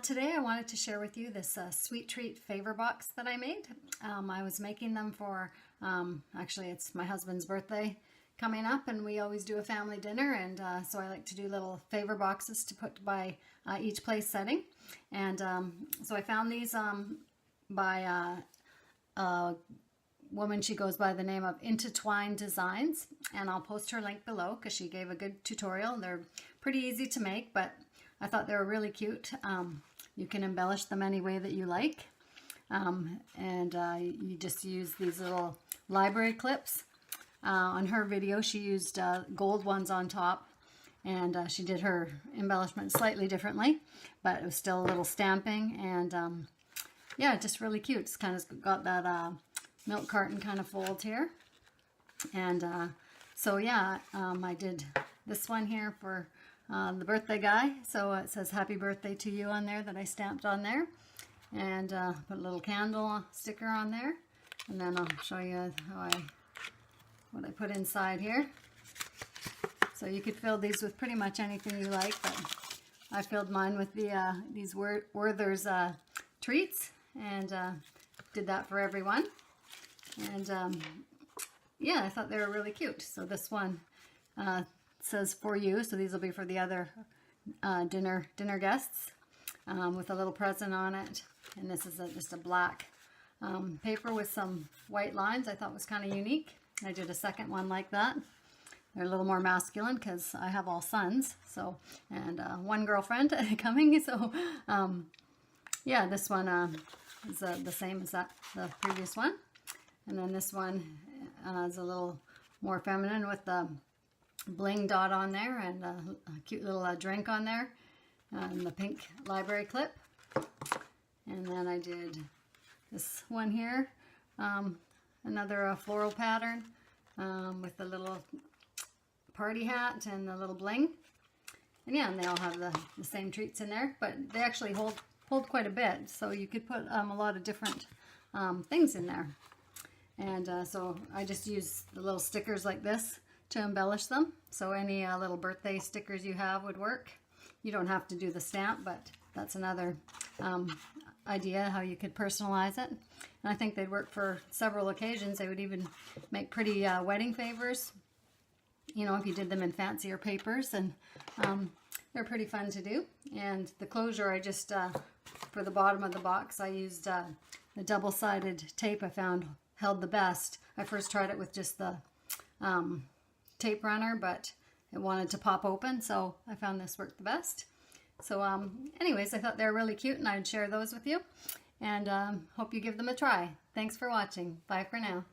Today I wanted to share with you this sweet treat favor box that I made. I was making them for, actually it's my husband's birthday coming up, and we always do a family dinner, and so I like to do little favor boxes to put by each place setting. And so I found these by a woman. She goes by the name of Intertwine Designs, and I'll post her link below because she gave a good tutorial. They're pretty easy to make, but I thought they were really cute. You can embellish them any way that you like. You just use these little library clips. On her video, she used gold ones on top, and she did her embellishment slightly differently, but it was still a little stamping, and yeah, just really cute. It's kind of got that milk carton kind of fold here. And so yeah, I did this one here for the birthday guy. So it says happy birthday to you on there that I stamped on there, and put a little candle sticker on there, and then I'll show you what I put inside here. So you could fill these with pretty much anything you like, but I filled mine with these Werther's treats, and did that for everyone. And yeah, I thought they were really cute. So this one says for you, so these will be for the other dinner guests, with a little present on it. And this is just a black paper with some white lines. I thought was kind of unique. I did a second one like that. They're a little more masculine because I have all sons, so, and one girlfriend coming. So yeah, this one is the same as the previous one. And then this one is a little more feminine with the bling dot on there, and a cute little drink on there, and the pink library clip. And then I did this one here, another floral pattern with the little party hat and the little bling. And yeah, and they all have the same treats in there, but they actually hold quite a bit, so you could put a lot of different things in there. And so I just use the little stickers like this to embellish them. So any little birthday stickers you have would work. You don't have to do the stamp, but that's another idea how you could personalize it. And I think they'd work for several occasions. They would even make pretty wedding favors, you know, if you did them in fancier papers, and they're pretty fun to do. And the closure, I just, for the bottom of the box, I used the double-sided tape I found held the best. I first tried it with just the tape runner, but it wanted to pop open, so I found this worked the best. So anyways, I thought they were really cute, and I'd share those with you, and hope you give them a try. Thanks for watching. Bye for now.